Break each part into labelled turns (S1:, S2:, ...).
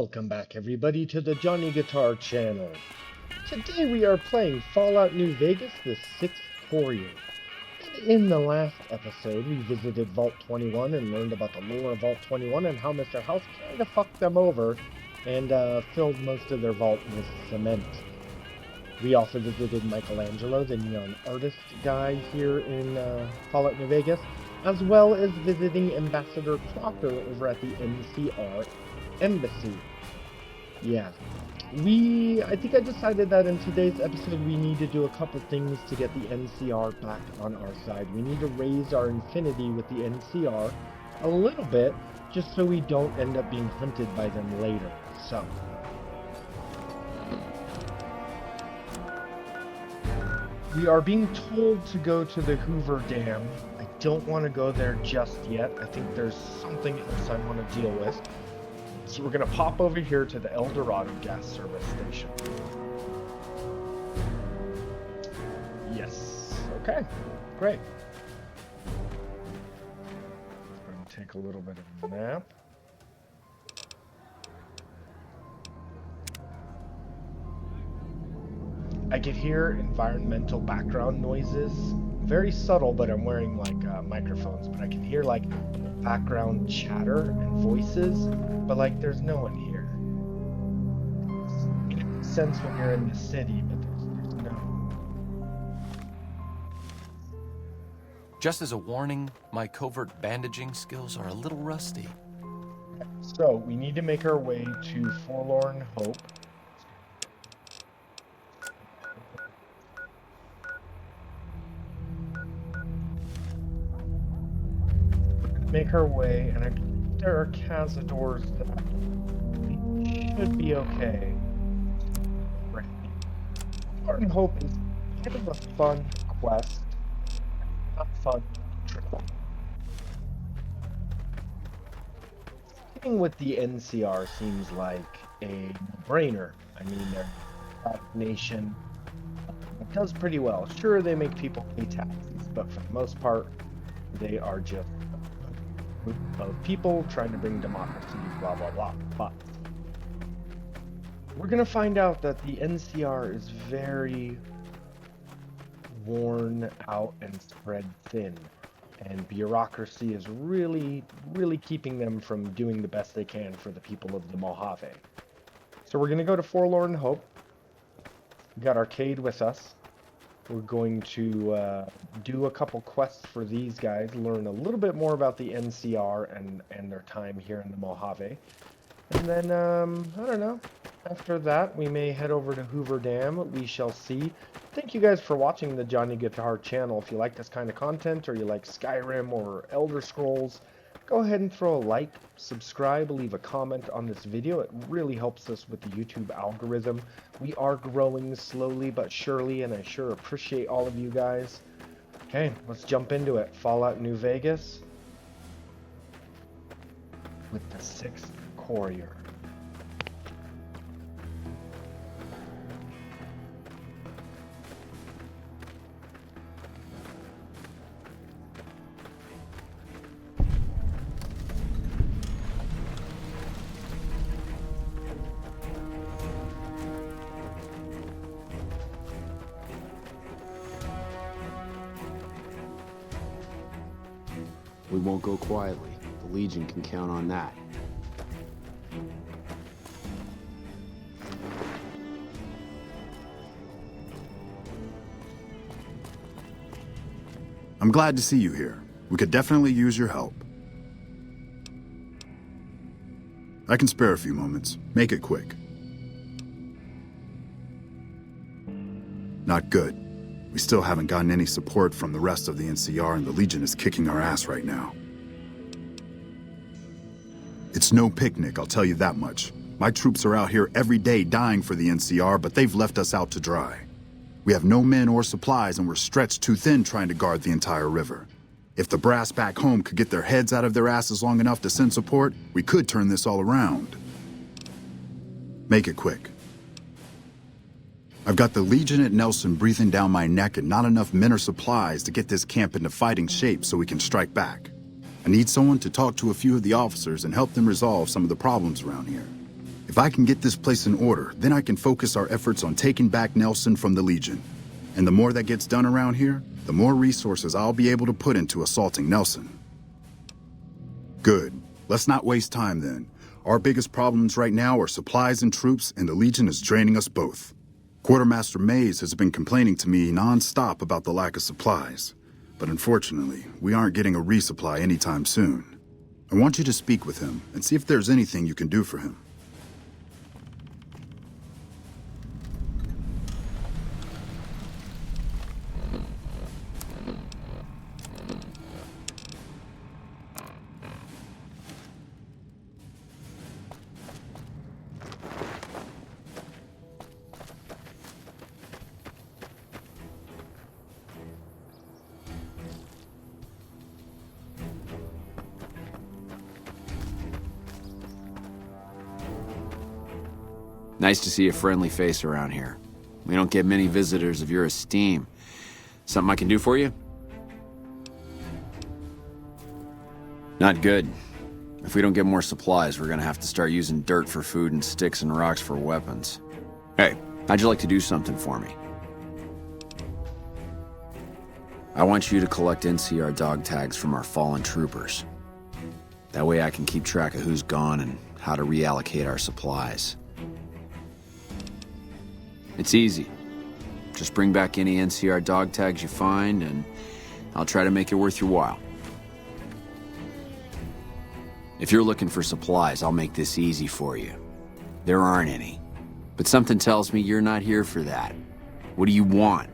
S1: Welcome back everybody to the Johnny Guitar channel. Today we are playing Fallout New Vegas, the 6th Courier. And in the last episode we visited Vault 21 and learned about the lore of Vault 21 and how Mr. House kinda fucked them over and filled most of their vault with cement. We also visited Michelangelo, the neon artist guy here in Fallout New Vegas, as well as visiting Ambassador Crocker over at the NCR Embassy. Yeah. I think I decided that in today's episode we need to do a couple things to get the NCR back on our side. We need to raise our infinity with the NCR a little bit, just so we don't end up being hunted by them later. So, we are being told to go to the Hoover Dam. I don't want to go there just yet. I think there's something else I want to deal with. So we're going to pop over here to the El Dorado gas service station. Yes. Okay. Great. I'm going to take a little bit of a nap. I can hear environmental background noises. Very subtle, but I'm wearing like microphones, but I can hear like background chatter and voices, but like there's no one here. It makes sense when you're in the city, but there's no.
S2: Just as a warning, my covert bandaging skills are a little rusty.
S1: So we need to make our way to Forlorn Hope. Make our way, and there are cazadors that should be okay. Forlorn Hope is kind of a fun quest. Not fun. Sticking with the NCR seems like a brainer. I mean, they're a nation. It does pretty well. Sure, they make people pay taxes, but for the most part, they are just group of people trying to bring democracy, blah blah blah. But we're gonna find out that the NCR is very worn out and spread thin, and bureaucracy is really keeping them from doing the best they can for the people of the Mojave. So we're gonna go to Forlorn Hope. We got Arcade with us. We're going to do a couple quests for these guys, learn a little bit more about the NCR and their time here in the Mojave. And then, I don't know, after that we may head over to Hoover Dam. We shall see. Thank you guys for watching the Johnny Guitar channel. If you like this kind of content, or you like Skyrim or Elder Scrolls, go ahead and throw a like, subscribe, leave a comment on this video. It really helps us with the YouTube algorithm. We are growing slowly but surely, and I sure appreciate all of you guys. Okay, let's jump into it. Fallout New Vegas with the 6th Courier.
S3: We won't go quietly. The Legion can count on that.
S4: I'm glad to see you here. We could definitely use your help. I can spare a few moments. Make it quick. Not good. We still haven't gotten any support from the rest of the NCR, and the Legion is kicking our ass right now. It's no picnic, I'll tell you that much. My troops are out here every day dying for the NCR, but they've left us out to dry. We have no men or supplies, and we're stretched too thin trying to guard the entire river. If the brass back home could get their heads out of their asses long enough to send support, we could turn this all around. Make it quick. I've got the Legion at Nelson breathing down my neck and not enough men or supplies to get this camp into fighting shape so we can strike back. I need someone to talk to a few of the officers and help them resolve some of the problems around here. If I can get this place in order, then I can focus our efforts on taking back Nelson from the Legion. And the more that gets done around here, the more resources I'll be able to put into assaulting Nelson. Good. Let's not waste time then. Our biggest problems right now are supplies and troops, and the Legion is draining us both. Quartermaster Mays has been complaining to me non-stop about the lack of supplies. But unfortunately, we aren't getting a resupply anytime soon. I want you to speak with him and see if there's anything you can do for him.
S3: Nice to see a friendly face around here. We don't get many visitors of your esteem. Something I can do for you? Not good. If we don't get more supplies, we're gonna have to start using dirt for food and sticks and rocks for weapons. Hey, how'd you like to do something for me? I want you to collect NCR dog tags from our fallen troopers. That way I can keep track of who's gone and how to reallocate our supplies. It's easy. Just bring back any NCR dog tags you find, and I'll try to make it worth your while. If you're looking for supplies, I'll make this easy for you. There aren't any. But something tells me you're not here for that. What do you want?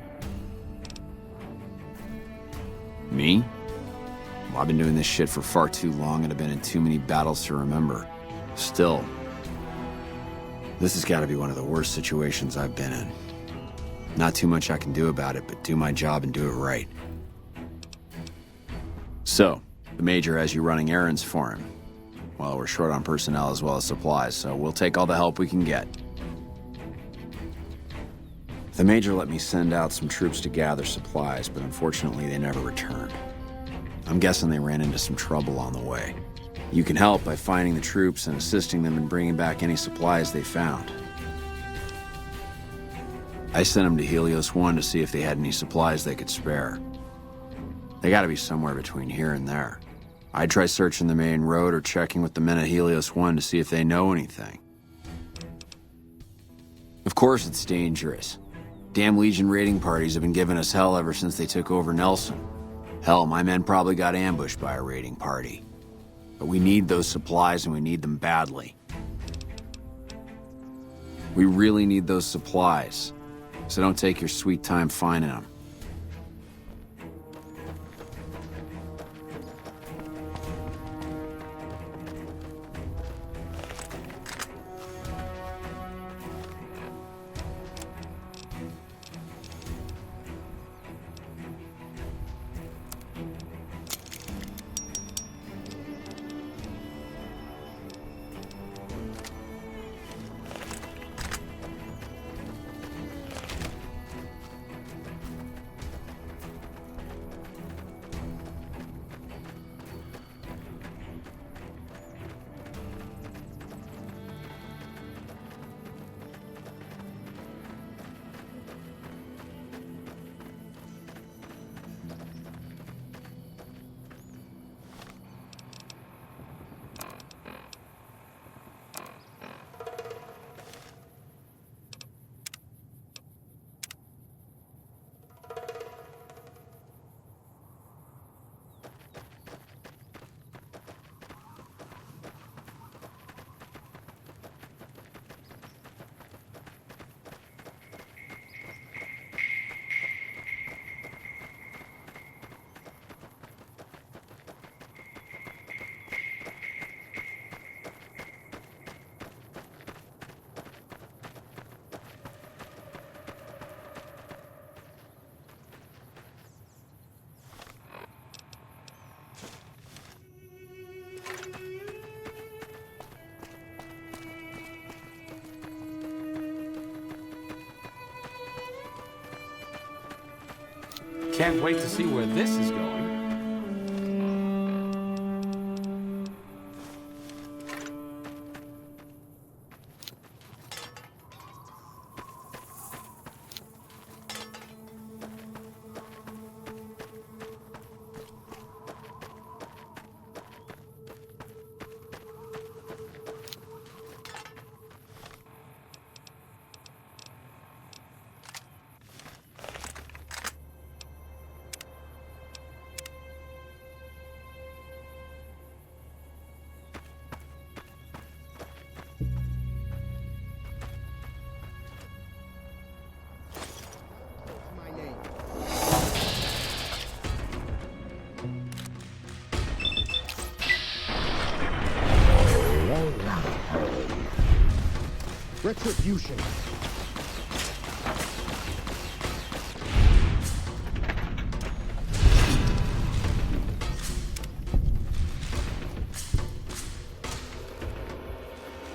S3: Me? Well, I've been doing this shit for far too long and have been in too many battles to remember. Still, this has got to be one of the worst situations I've been in. Not too much I can do about it, but do my job and do it right. So, the Major has you running errands for him. Well, we're short on personnel as well as supplies, so we'll take all the help we can get. The Major let me send out some troops to gather supplies, but unfortunately they never returned. I'm guessing they ran into some trouble on the way. You can help by finding the troops and assisting them in bringing back any supplies they found. I sent them to Helios 1 to see if they had any supplies they could spare. They gotta be somewhere between here and there. I'd try searching the main road or checking with the men at Helios 1 to see if they know anything. Of course it's dangerous. Damn Legion raiding parties have been giving us hell ever since they took over Nelson. Hell, my men probably got ambushed by a raiding party. But we need those supplies, and we need them badly. We really need those supplies, so don't take your sweet time finding them.
S2: Can't wait to see where this is going.
S1: Retribution.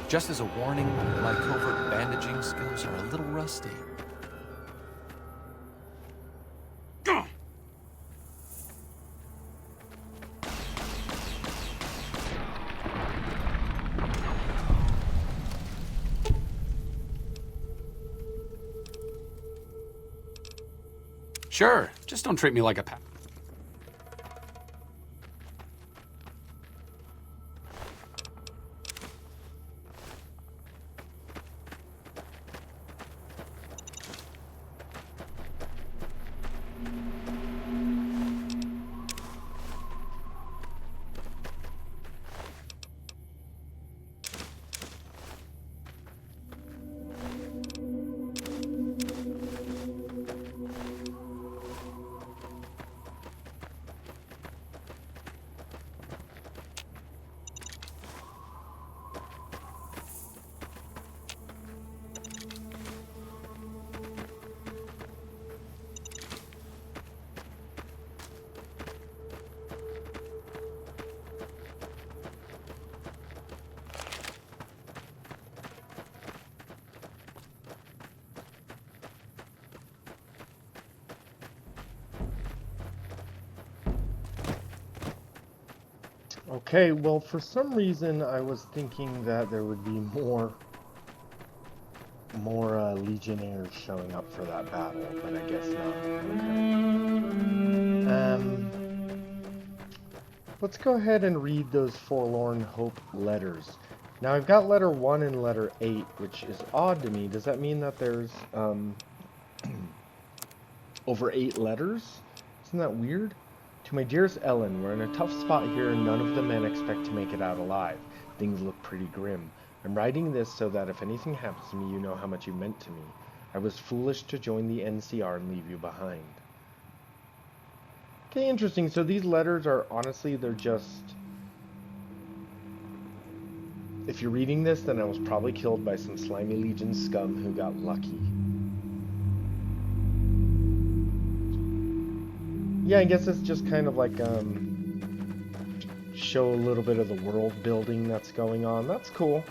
S2: Just as a warning, my covert bandaging skills are a little rusty.
S5: Sure, just don't treat me like a
S1: Okay, well, for some reason, I was thinking that there would be more Legionnaires showing up for that battle, but I guess not. Okay. Let's go ahead and read those Forlorn Hope letters. Now, I've got letter 1 and letter 8, which is odd to me. Does that mean that there's over 8 letters? Isn't that weird? To my dearest Ellen, we're in a tough spot here and none of the men expect to make it out alive. Things look pretty grim. I'm writing this so that if anything happens to me, you know how much you meant to me. I was foolish to join the NCR and leave you behind. Okay, interesting. So these letters are, honestly, they're just... If you're reading this, then I was probably killed by some slimy Legion scum who got lucky. Yeah, I guess it's just kind of like, show a little bit of the world building that's going on. That's cool.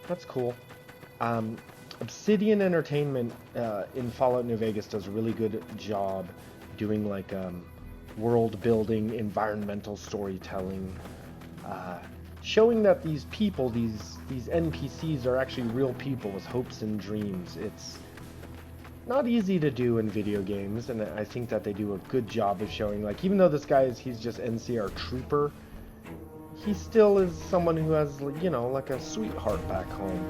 S1: That's cool. Obsidian Entertainment in Fallout New Vegas does a really good job doing like world building, environmental storytelling, showing that these people, these NPCs are actually real people with hopes and dreams. It's not easy to do in video games, and I think that they do a good job of showing, like, even though this guy he's just NCR trooper, he still is someone who has, you know, like a sweetheart back home.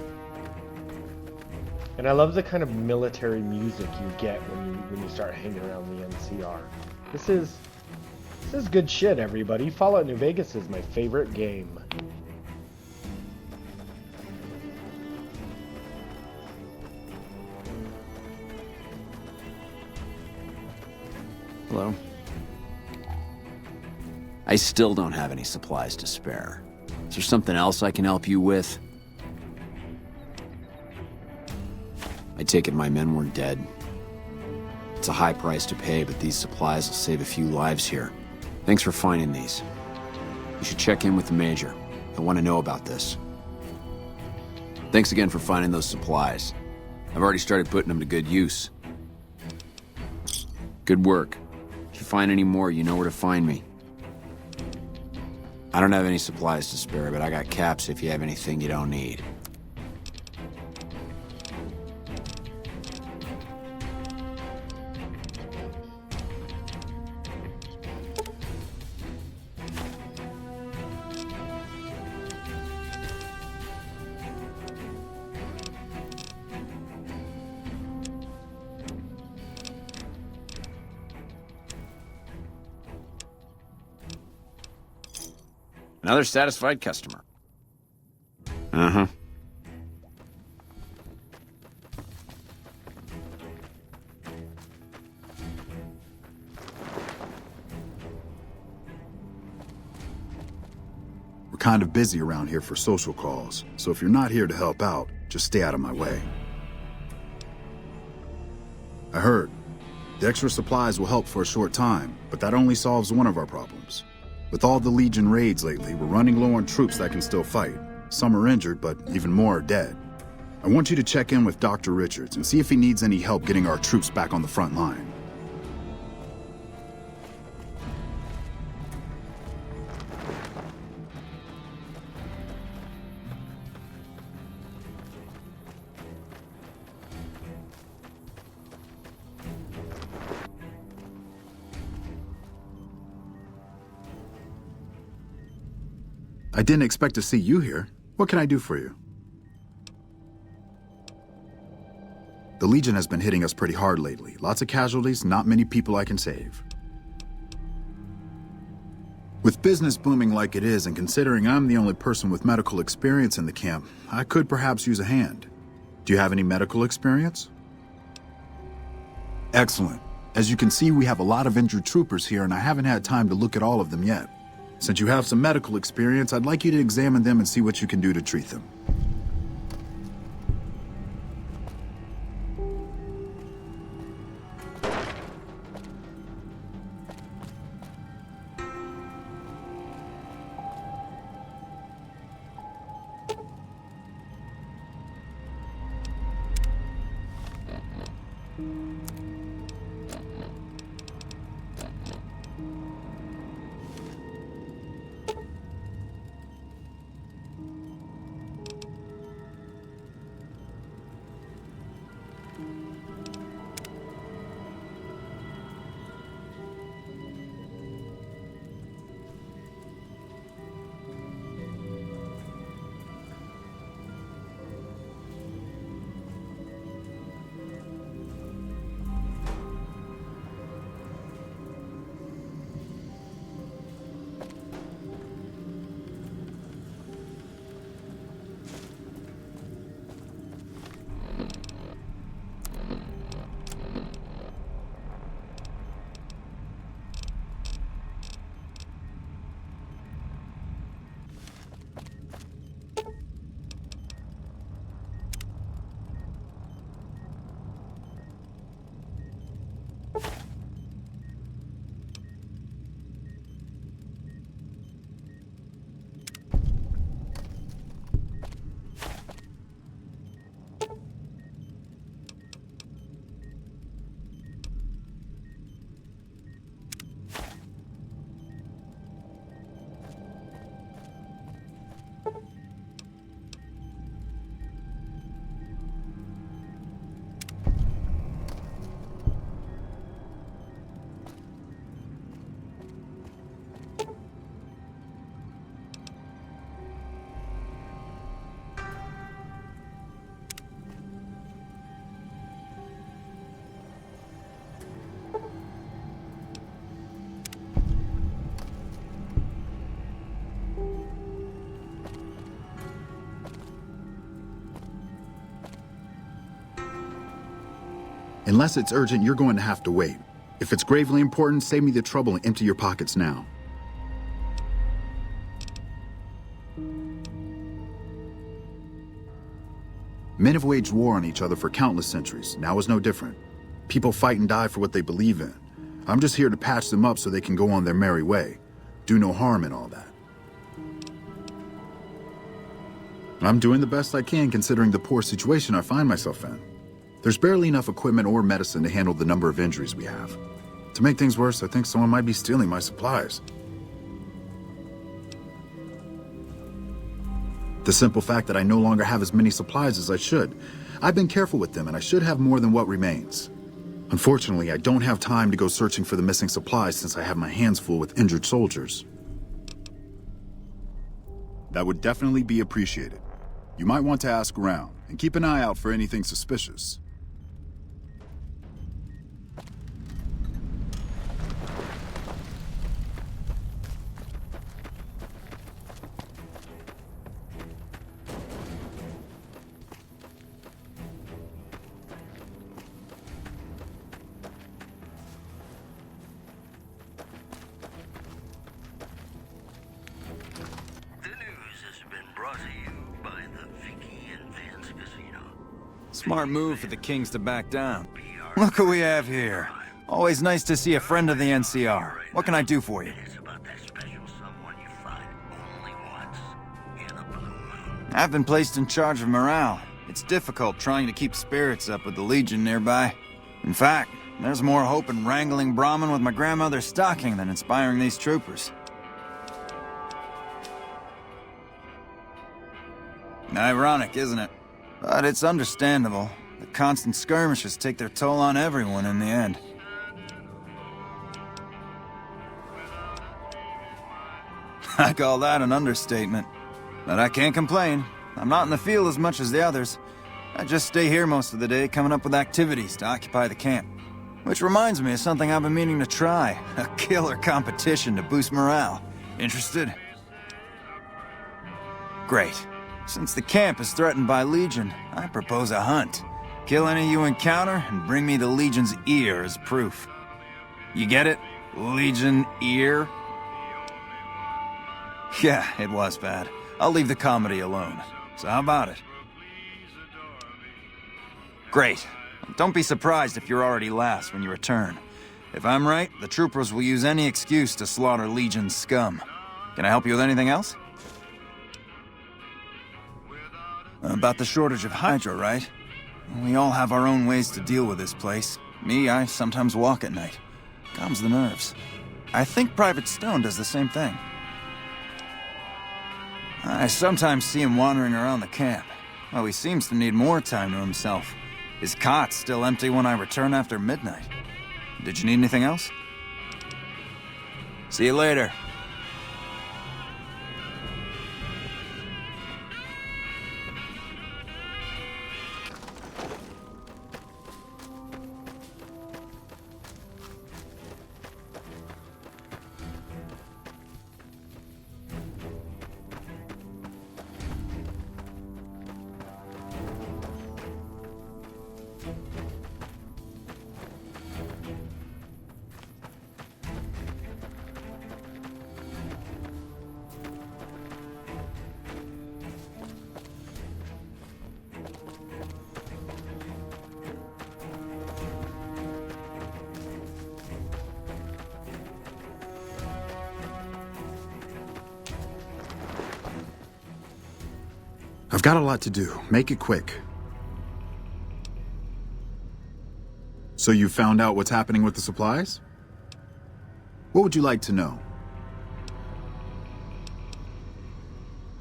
S1: And I love the kind of military music you get when you start hanging around the NCR. This is good shit, everybody. Fallout New Vegas is my favorite game.
S3: Hello? I still don't have any supplies to spare. Is there something else I can help you with? I take it my men were dead. It's a high price to pay, but these supplies will save a few lives here. Thanks for finding these. You should check in with the Major. I want to know about this. Thanks again for finding those supplies. I've already started putting them to good use. Good work. If you find any more, you know where to find me. I don't have any supplies to spare, but I got caps if you have anything you don't need. Another satisfied customer. Uh-huh.
S4: We're kind of busy around here for social calls, so if you're not here to help out, Just stay out of my way. I heard. The extra supplies will help for a short time, but that only solves one of our problems. With all the Legion raids lately, we're running low on troops that can still fight. Some are injured, but even more are dead. I want you to check in with Dr. Richards and see if he needs any help getting our troops back on the front line. I didn't expect to see you here. What can I do for you? The Legion has been hitting us pretty hard lately. Lots of casualties, not many people I can save. With business booming like it is, and considering I'm the only person with medical experience in the camp, I could perhaps use a hand. Do you have any medical experience? Excellent. As you can see, we have a lot of injured troopers here, and I haven't had time to look at all of them yet. Since you have some medical experience, I'd like you to examine them and see what you can do to treat them. Unless it's urgent, you're going to have to wait. If it's gravely important, save me the trouble and empty your pockets now. Men have waged war on each other for countless centuries. Now is no different. People fight and die for what they believe in. I'm just here to patch them up so they can go on their merry way. Do no harm in all that. I'm doing the best I can considering the poor situation I find myself in. There's barely enough equipment or medicine to handle the number of injuries we have. To make things worse, I think someone might be stealing my supplies. The simple fact that I no longer have as many supplies as I should. I've been careful with them and I should have more than what remains. Unfortunately, I don't have time to go searching for the missing supplies since I have my hands full with injured soldiers. That would definitely be appreciated. You might want to ask around and keep an eye out for anything suspicious.
S5: The news has been brought to you by the Vicky Advanced Casino.
S3: Smart move for the Kings to back down. Look who we have here. Always nice to see a friend of the NCR. What can I do for you? I've been placed in charge of morale. It's difficult trying to keep spirits up with the Legion nearby. In fact, there's more hope in wrangling Brahmin with my grandmother's stocking than inspiring these troopers. Ironic, isn't it? But it's understandable. The constant skirmishes take their toll on everyone in the end. I call that an understatement. But I can't complain. I'm not in the field as much as the others. I just stay here most of the day, coming up with activities to occupy the camp. Which reminds me of something I've been meaning to try. A killer competition to boost morale. Interested? Great. Since the camp is threatened by Legion, I propose a hunt. Kill any you encounter and bring me the Legion's ear as proof. You get it? Legion ear? Yeah, it was bad. I'll leave the comedy alone. So how about it? Great. Don't be surprised if you're already last when you return. If I'm right, the troopers will use any excuse to slaughter Legion's scum. Can I help you with anything else? About the shortage of Hydra, right? We all have our own ways to deal with this place. Me, I sometimes walk at night. Calms the nerves. I think Private Stone does the same thing. I sometimes see him wandering around the camp. Well, he seems to need more time to himself. His cot's still empty when I return after midnight. Did you need anything else? See you later.
S4: I've got a lot to do. Make it quick. So you found out what's happening with the supplies? What would you like to know?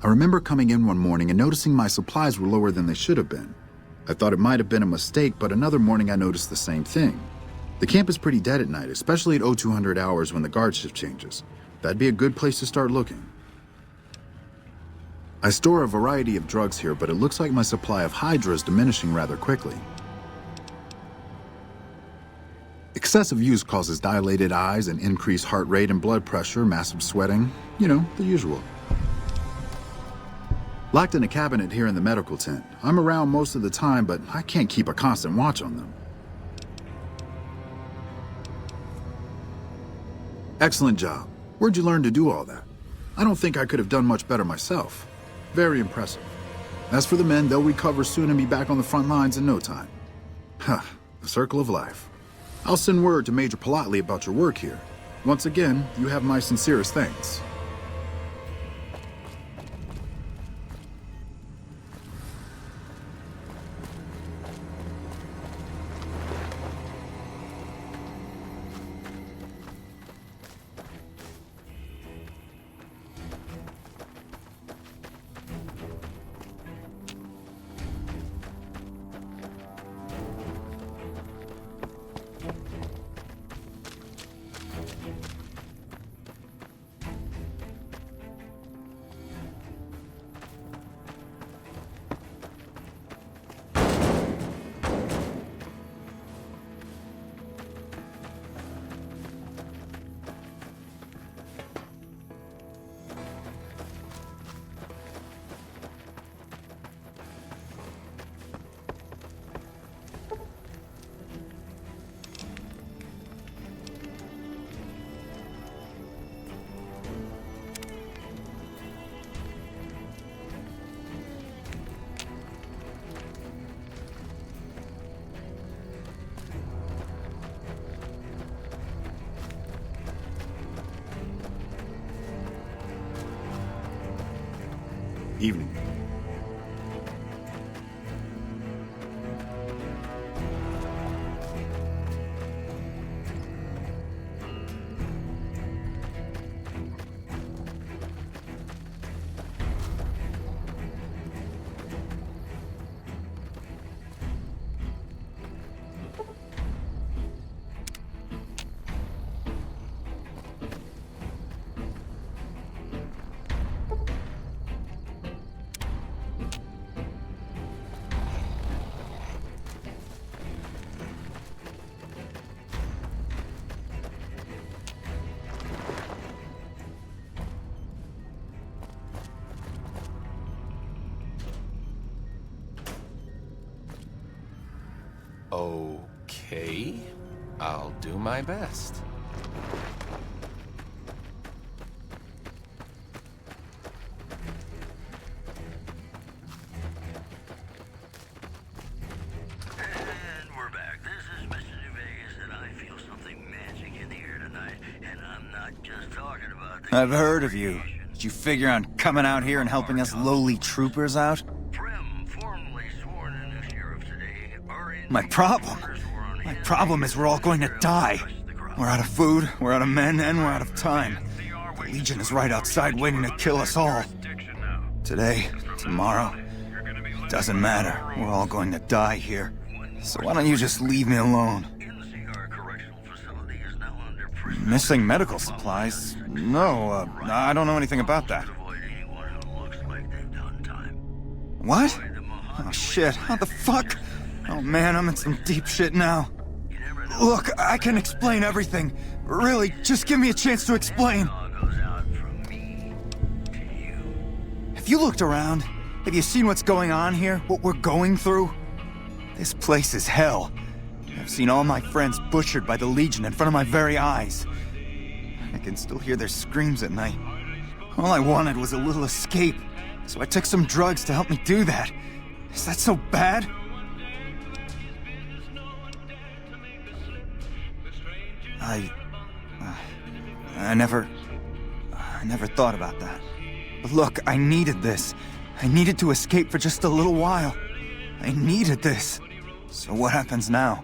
S4: I remember coming in one morning and noticing my supplies were lower than they should have been. I thought it might have been a mistake, but another morning I noticed the same thing. The camp is pretty dead at night, especially at 0200 hours when the guard shift changes. That'd be a good place to start looking. I store a variety of drugs here, but it looks like my supply of Hydra is diminishing rather quickly. Excessive use causes dilated eyes and increased heart rate and blood pressure, massive sweating, you know, the usual. Locked in a cabinet here in the medical tent. I'm around most of the time, but I can't keep a constant watch on them. Excellent job. Where'd you learn to do all that? I don't think I could have done much better myself. Very impressive. As for the men, they'll recover soon and be back on the front lines in no time. Huh, the circle of life. I'll send word to Major Politely about your work here. Once again, you have my sincerest thanks. Evening.
S2: Okay, I'll do my best.
S5: And we're back. This is Mr. New Vegas, and I feel something magic in the air tonight. And I'm not just talking about the...
S6: I've heard of you. Did you figure on coming out here and helping us lowly troopers out?
S5: Prim, formally sworn in as sheriff today, are in...
S6: My problem is we're all going to die. We're out of food, we're out of men, and we're out of time. The Legion is right outside waiting to kill us all. Today, tomorrow, it doesn't matter. We're all going to die here. So why don't you just leave me alone?
S5: NCR Correctional Facility is now under prison.
S6: Missing medical supplies? No, I don't know anything about that.
S5: Avoid anyone who looks like they've done time.
S6: What?
S5: The Mojave
S6: Oh shit, how the fuck? Oh man, I'm in some deep shit now.
S5: You never know.
S6: Look, I can explain everything. Really, just give me a chance to explain.
S5: All goes out from me to you.
S6: Have you looked around? Have you seen what's going on here? What we're going through? This place is hell. I've seen all my friends butchered by the Legion in front of my very eyes. I can still hear their screams at night. All I wanted was a little escape, so I took some drugs to help me do that. Is that so bad? I never thought about that. But look, I needed this. I needed to escape for just a little while. I needed this. So what happens now?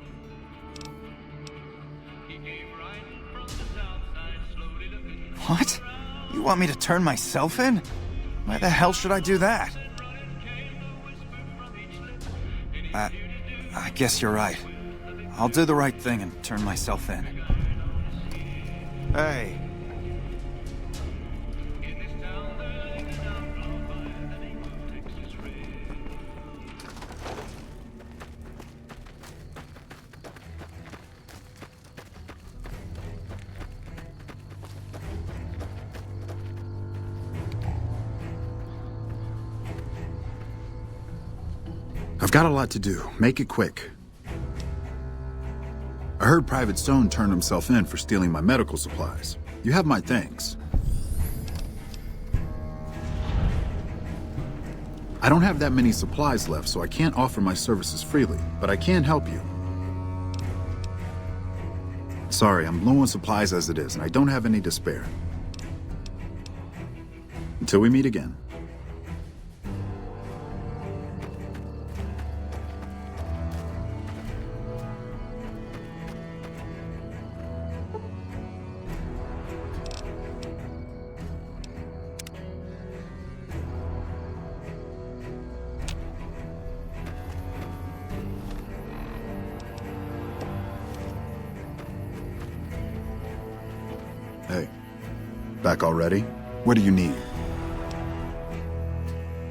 S6: What? You want me to turn myself in? Why the hell should I do that? I guess you're right. I'll do the right thing and turn myself in. Hey.
S4: I've got a lot to do. Make it quick. I heard Private Stone turned himself in for stealing my medical supplies. You have my thanks. I don't have that many supplies left, so I can't offer my services freely, but I can help you. Sorry, I'm low on supplies as it is, and I don't have any to spare. Until we meet again. Hey, back already? What do you need?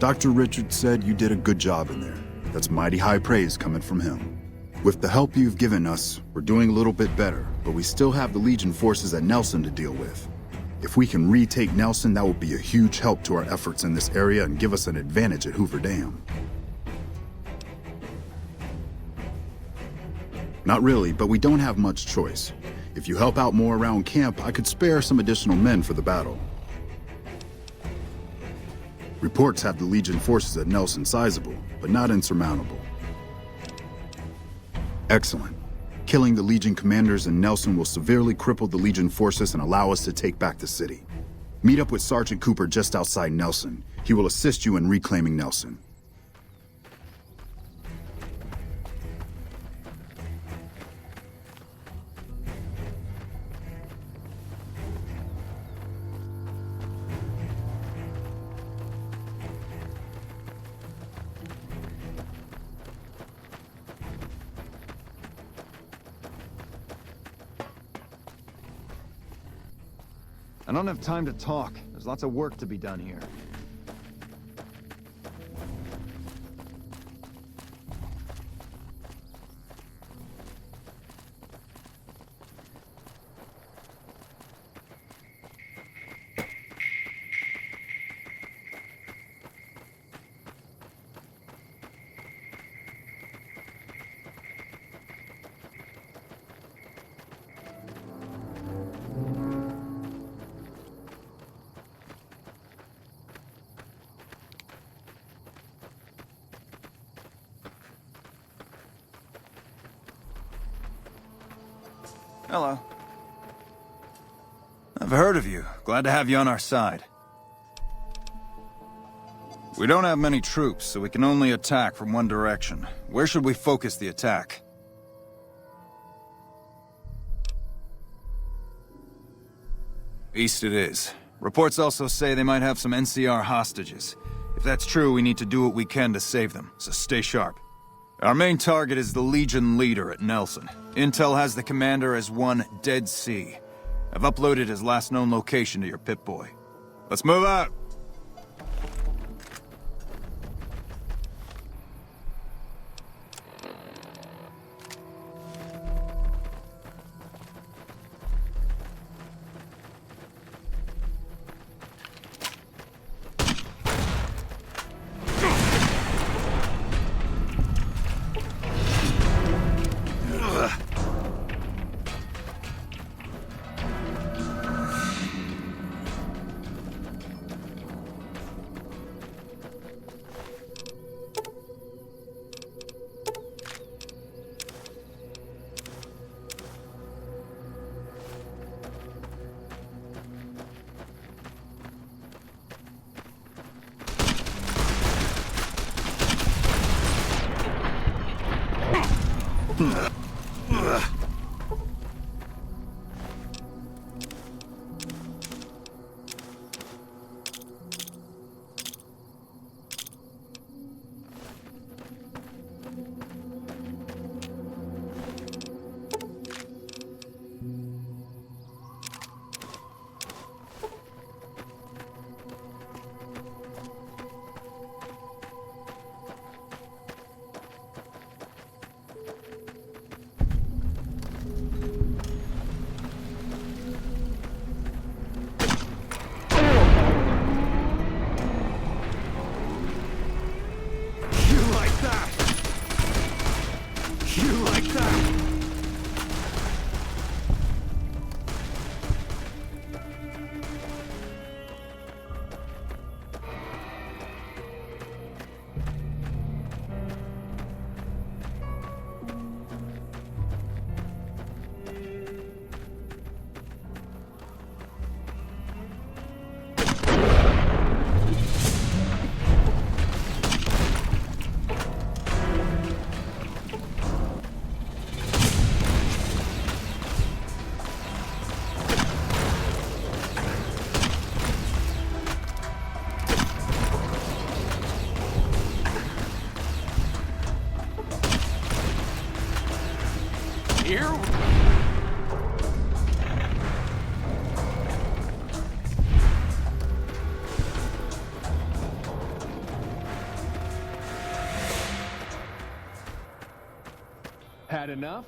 S4: Dr. Richards said you did a good job in there. That's mighty high praise coming from him. With the help you've given us, we're doing a little bit better, but we still have the Legion forces at Nelson to deal with. If we can retake Nelson, that will be a huge help to our efforts in this area and give us an advantage at Hoover Dam. Not really, but we don't have much choice. If you help out more around camp, I could spare some additional men for the battle. Reports have the Legion forces at Nelson sizable, but not insurmountable. Excellent. Killing the Legion commanders in Nelson will severely cripple the Legion forces and allow us to take back the city. Meet up with Sergeant Cooper just outside Nelson. He will assist you in reclaiming Nelson.
S6: I don't have time to talk. There's lots of work to be done here. Hello. I've heard of you. Glad to have you on our side. We don't have many troops, so we can only attack from one direction. Where should we focus the attack? East it is. Reports also say they might have some NCR hostages. If that's true, we need to do what we can to save them, so stay sharp. Our main target is the Legion leader at Nelson. Intel has the commander as one Dead Sea. I've uploaded his last known location to your Pip-Boy. Let's move out!
S2: Here?
S7: Had enough?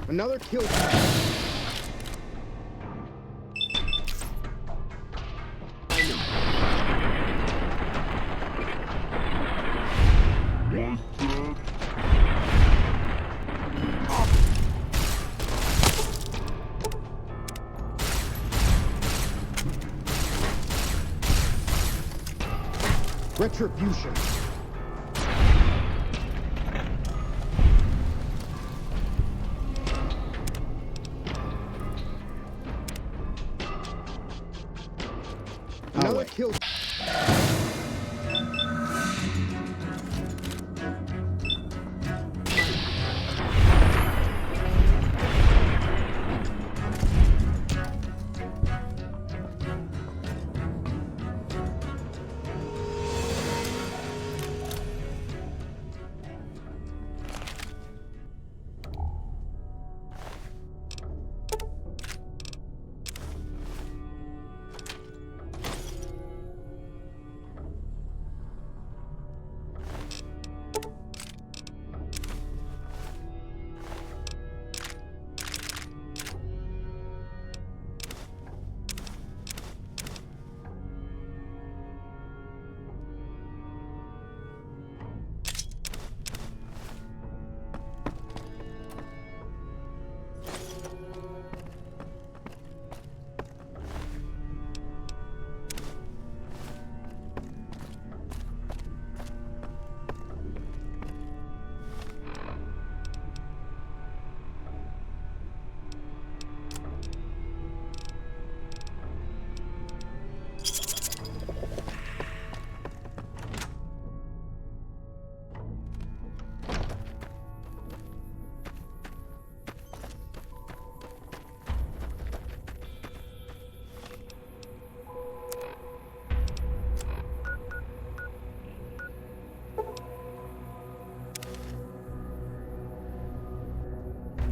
S8: Another kill. Retribution. Another kill.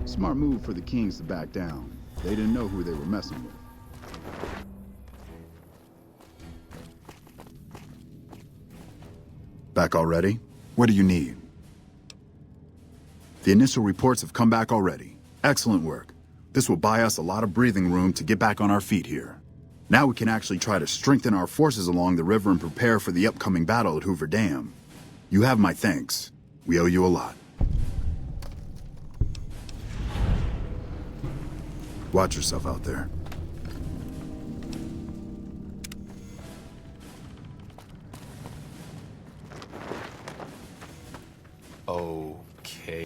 S4: Smart move for the Kings to back down. They didn't know who they were messing with. Back already? What do you need? The initial reports have come back already. Excellent work. This will buy us a lot of breathing room to get back on our feet here. Now we can actually try to strengthen our forces along the river and prepare for the upcoming battle at Hoover Dam. You have my thanks. We owe you a lot. Watch yourself out there.
S2: Okay.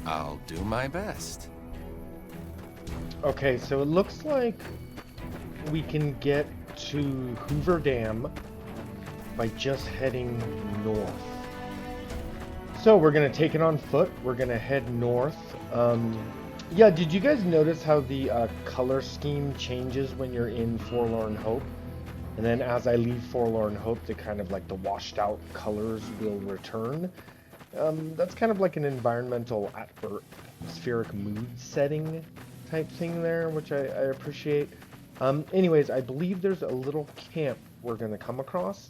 S2: I'll do my best.
S1: Okay, so it looks like we can get to Hoover Dam by just heading north. So we're gonna take it on foot. We're gonna head north. Yeah, did you guys notice how the color scheme changes when you're in Forlorn Hope? And then as I leave Forlorn Hope, the kind of like the washed out colors will return. That's kind of like an environmental atmospheric mood setting type thing there, which I appreciate. Anyways, I believe there's a little camp we're going to come across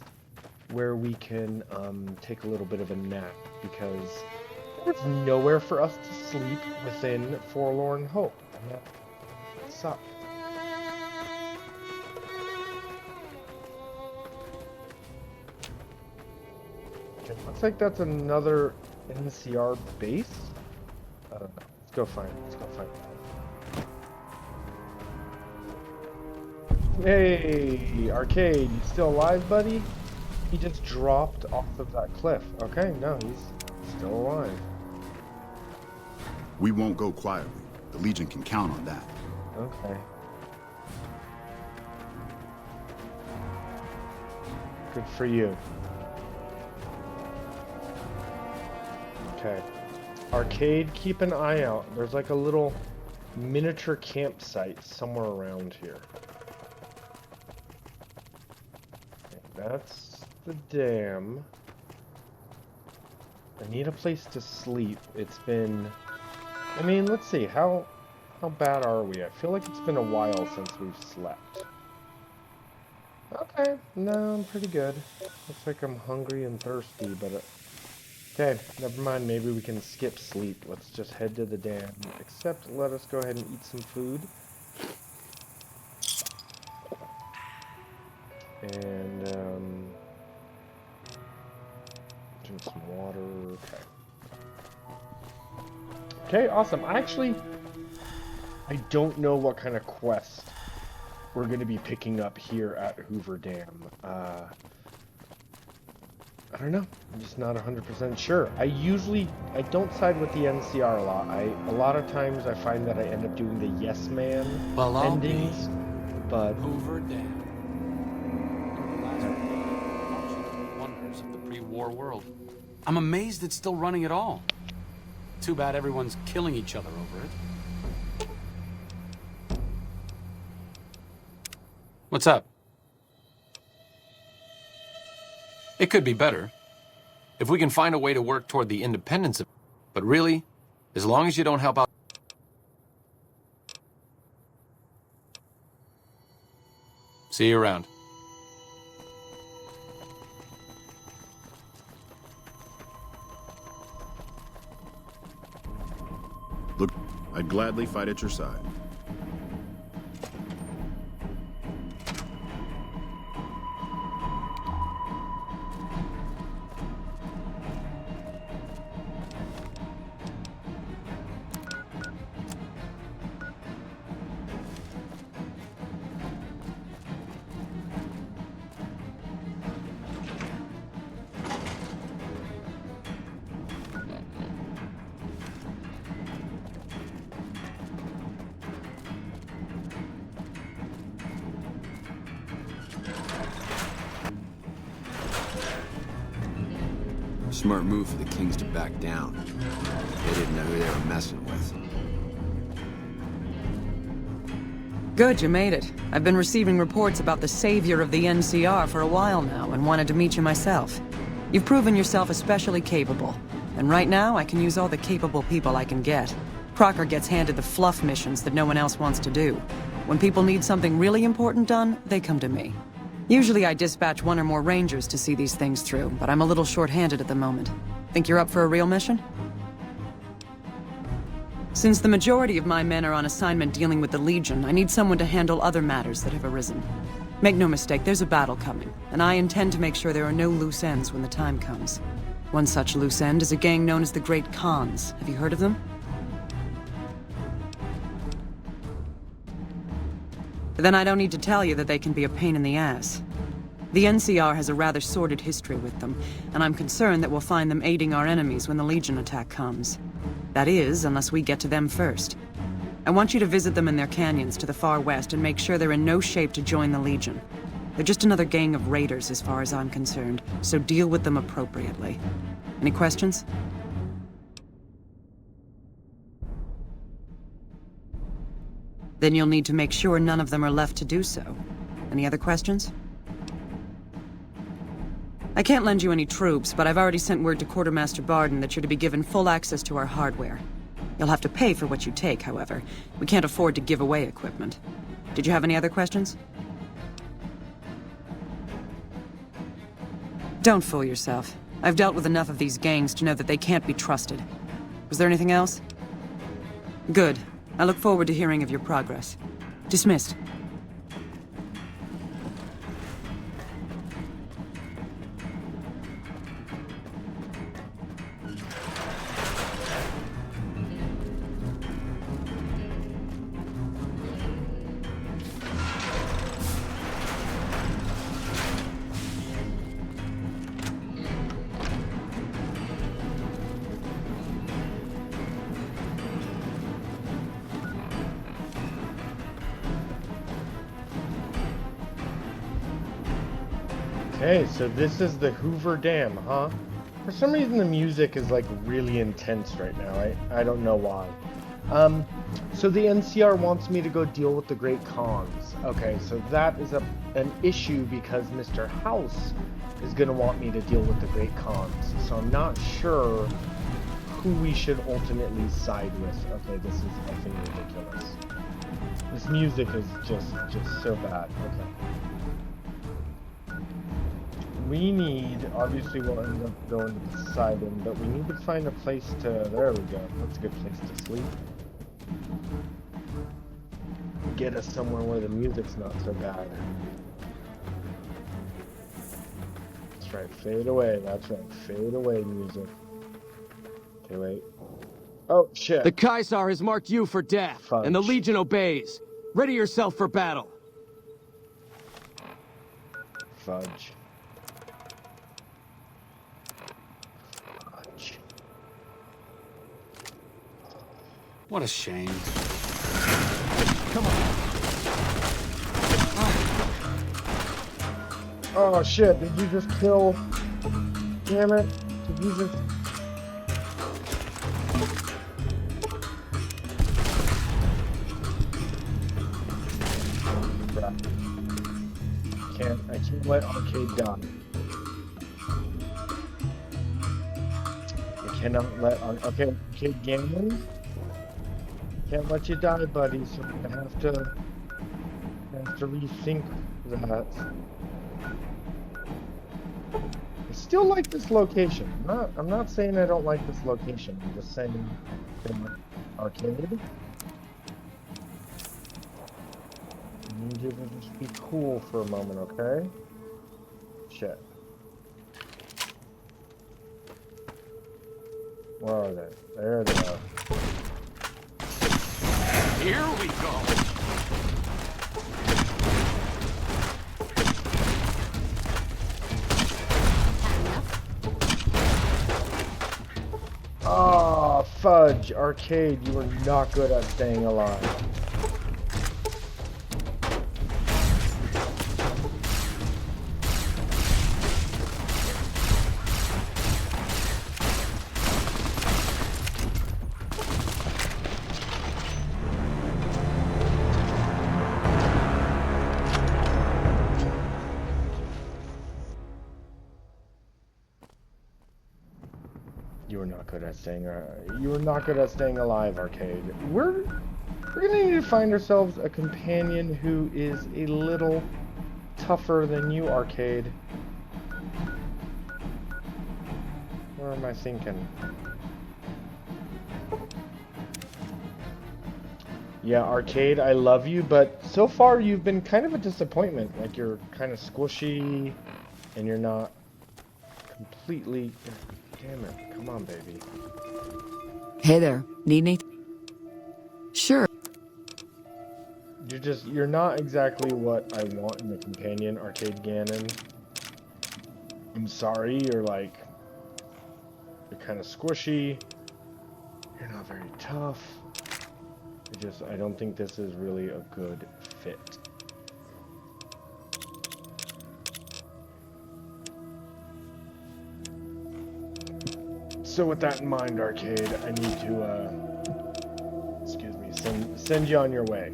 S1: where we can take a little bit of a nap, because there's nowhere for us to sleep within Forlorn Hope. And that sucks. Okay, looks like that's another NCR base. I don't know. Let's go find it. Let's go find it. Hey, Arcade, you still alive, buddy? He just dropped off of that cliff. Okay, no, he's still alive.
S4: We won't go quietly. The Legion can count on that.
S1: Okay. Good for you. Okay. Arcade, keep an eye out. There's like a little miniature campsite somewhere around here. Okay, that's the dam. I need a place to sleep. It's been... I mean, let's see. How How bad are we? I feel like it's been a while since we've slept. Okay, no, I'm pretty good. Looks like I'm hungry and thirsty, but... okay, never mind. Maybe we can skip sleep. Let's just head to the dam. Except, let us go ahead and eat some food. And, drink some water. Okay. Okay, awesome. I don't know what kind of quest we're going to be picking up here at Hoover Dam. I don't know. I'm just not 100% sure. I don't side with the NCR a lot. A lot of times I find that I end up doing the yes man endings, but
S2: Hoover Dam. Wonders of the pre-war world.
S9: I'm amazed it's still running at all. Too bad everyone's killing each other over it. What's up?
S2: It could be better. If we can find a way to work toward the independence of... but really, as long as you don't help out... See you around.
S4: Look, I'd gladly fight at your side.
S3: Smart move for the Kings to back down. They didn't know who they were messing with.
S10: Good, you made it. I've been receiving reports about the savior of the NCR for a while now, and wanted to meet you myself. You've proven yourself especially capable, and right now I can use all the capable people I can get. Crocker gets handed the fluff missions that no one else wants to do. When people need something really important done, they come to me. Usually I dispatch one or more rangers to see these things through, but I'm a little short-handed at the moment. Think you're up for a real mission? Since the majority of my men are on assignment dealing with the Legion, I need someone to handle other matters that have arisen. Make no mistake, there's a battle coming, and I intend to make sure there are no loose ends when the time comes. One such loose end is a gang known as the Great Khans. Have you heard of them? Then I don't need to tell you that they can be a pain in the ass. The NCR has a rather sordid history with them, and I'm concerned that we'll find them aiding our enemies when the Legion attack comes. That is, unless we get to them first. I want you to visit them in their canyons to the far west and make sure they're in no shape to join the Legion. They're just another gang of raiders as far as I'm concerned, so deal with them appropriately. Any questions? Then you'll need to make sure none of them are left to do so. Any other questions? I can't lend you any troops, but I've already sent word to Quartermaster Barden that you're to be given full access to our hardware. You'll have to pay for what you take, however. We can't afford to give away equipment. Did you have any other questions? Don't fool yourself. I've dealt with enough of these gangs to know that they can't be trusted. Was there anything else? Good. I look forward to hearing of your progress. Dismissed.
S1: Okay, so this is the Hoover Dam, huh? For some reason the music is like really intense right now. I don't know why. So the NCR wants me to go deal with the Great Khans. Okay, so that is an issue because Mr. House is going to want me to deal with the Great Khans. So I'm not sure who we should ultimately side with. Okay, this is effing ridiculous. This music is just so bad. Okay. We need, obviously we'll end up going to Poseidon, but we need to find a place to, there we go. That's a good place to sleep. Get us somewhere where the music's not so bad. That's right, fade away. That's right, fade away, music. Okay, wait. Oh, shit.
S7: The Caesar has marked you for death, and the
S1: Fudge.
S7: Legion obeys. Ready yourself for battle.
S1: Fudge. Fudge.
S9: What a shame.
S7: Come on.
S1: Oh, shit, did you just kill... Damn it. Did you just... I can't let Arcade die. I cannot let okay, Arcade Gambling. Can't let you die, buddy. So I have to rethink that. I still like this location. I'm not saying I don't like this location. I'm just saying Arcade. I need you to just be cool for a moment, okay? Shit. Where are they? There they are.
S9: Here we go.
S1: Oh, fudge. Arcade, you are not good at staying alive. You are not good at staying. You are not good at staying alive, Arcade. We're gonna need to find ourselves a companion who is a little tougher than you, Arcade. Where am I thinking? Yeah, Arcade, I love you, but so far you've been kind of a disappointment. Like, you're kind of squishy, and you're not completely... Damn it. Come on, baby.
S10: Hey there. Need anything? Sure.
S1: You're not exactly what I want in a companion, Arcade Ganon. I'm sorry, you're kind of squishy. You're not very tough. I don't think this is really a good fit. So with that in mind, Arcade, I need to, excuse me, send you on your way.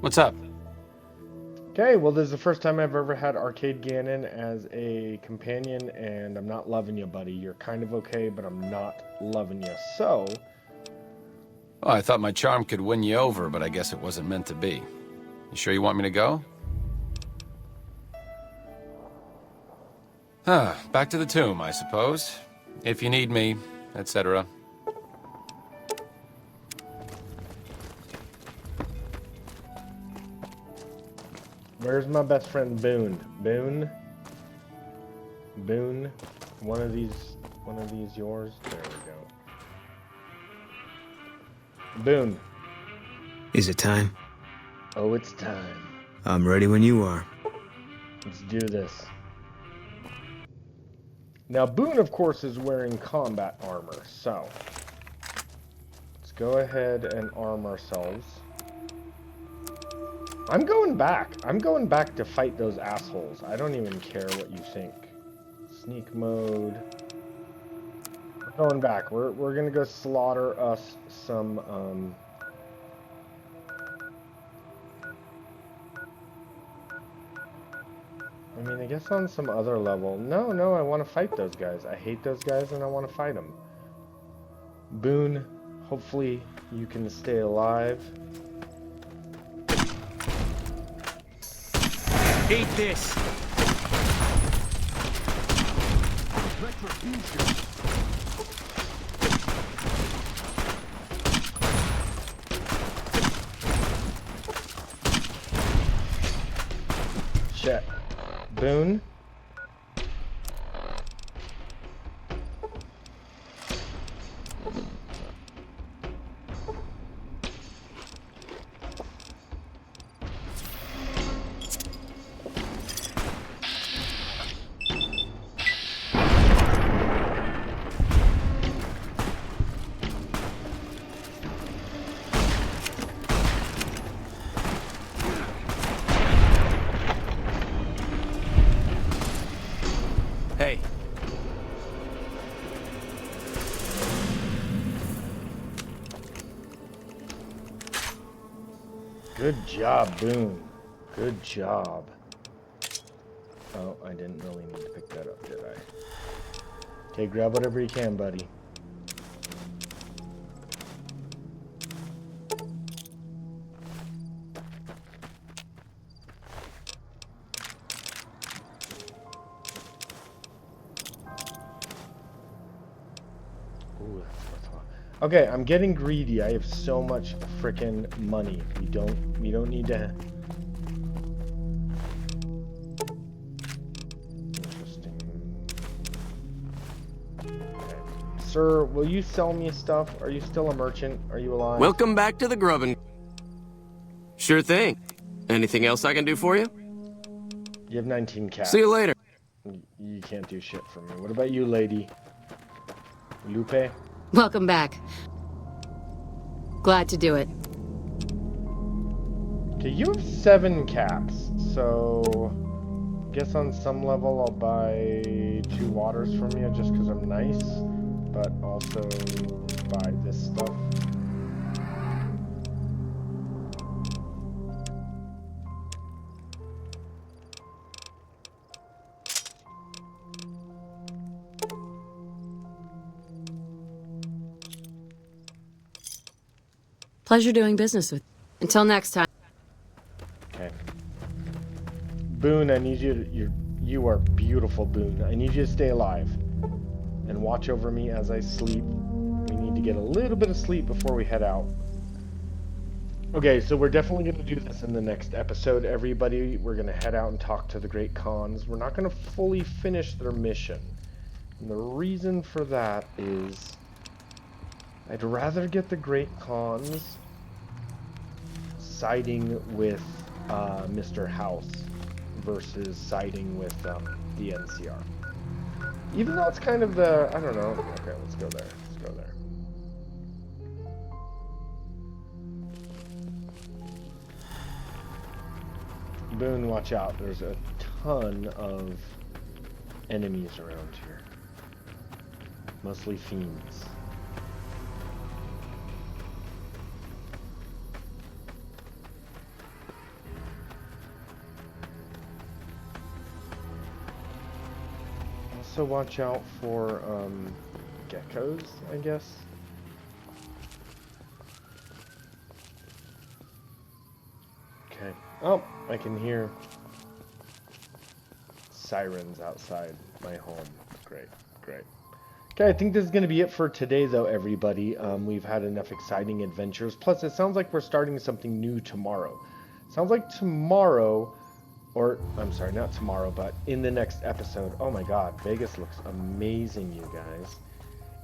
S9: What's up?
S1: Okay, well, this is the first time I've ever had Arcade Ganon as a companion, and I'm not loving you, buddy. You're kind of okay, but I'm not loving you. So...
S2: Oh, I thought my charm could win you over, but I guess it wasn't meant to be. You sure you want me to go? Back to the tomb, I suppose. If you need me, etc.
S1: Where's my best friend Boone? Boone? Boone? One of these yours? There we go. Boone.
S11: Is it time?
S1: Oh, it's time.
S11: I'm ready when you are.
S1: Let's do this. Now, Boone, of course, is wearing combat armor, so... Let's go ahead and arm ourselves. I'm going back. I'm going back to fight those assholes. I don't even care what you think. Sneak mode. We're going back. We're gonna go slaughter us some, mean, I guess on some other level. No, I want to fight those guys. I hate those guys and I want to fight them. Boone, hopefully you can stay alive.
S7: Eat this!
S8: Retribution.
S1: Shit. Boone?
S7: Hey.
S1: Good job, Boone. Good job. Oh, I didn't really need to pick that up, did I? Okay, grab whatever you can, buddy. Ooh, that's worthwhile. Okay, I'm getting greedy. I have so much frickin' money. We don't need to. Interesting. Okay. Sir, will you sell me stuff? Are you still a merchant? Are you alive?
S12: Welcome back to the grubbin'. Sure thing. Anything else I can do for you?
S1: You have 19 cats.
S12: See you later.
S1: You can't do shit for me. What about you, lady? Lupe?
S13: Welcome back. Glad to do it.
S1: Okay, you have 7 caps, so I guess on some level I'll buy 2 waters from you just because I'm nice, but also buy this stuff.
S13: Pleasure doing business with. Until next time.
S1: Okay. Boone, I need you to, you are beautiful, Boone. I need you to stay alive and watch over me as I sleep. We need to get a little bit of sleep before we head out. Okay, so we're definitely going to do this in the next episode, everybody. We're going to head out and talk to the Great Khans. We're not going to fully finish their mission. And the reason for that is I'd rather get the Great Khans siding with Mr. House versus siding with the NCR. Even though it's kind of the, I don't know. Okay, let's go there. Let's go there. Boone, watch out. There's a ton of enemies around here. Mostly fiends. Also watch out for geckos, I guess. Okay. Oh, I can hear sirens outside my home. Great, great. Okay, I think this is going to be it for today, though, everybody. We've had enough exciting adventures. Plus, it sounds like we're starting something new tomorrow. Sounds like tomorrow, or, I'm sorry, not tomorrow, but in the next episode. Oh my god, Vegas looks amazing, you guys.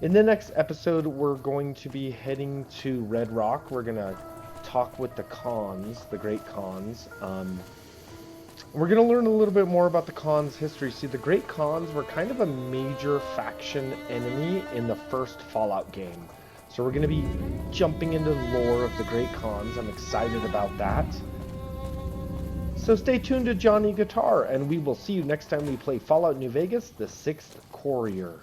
S1: In the next episode, we're going to be heading to Red Rock. We're going to talk with the Khans, the Great Khans. We're going to learn a little bit more about the Khans' history. See, the Great Khans were kind of a major faction enemy in the first Fallout game. So we're going to be jumping into the lore of the Great Khans. I'm excited about that. So stay tuned to Johnny Guitar, and we will see you next time we play Fallout New Vegas, the 6th Courier.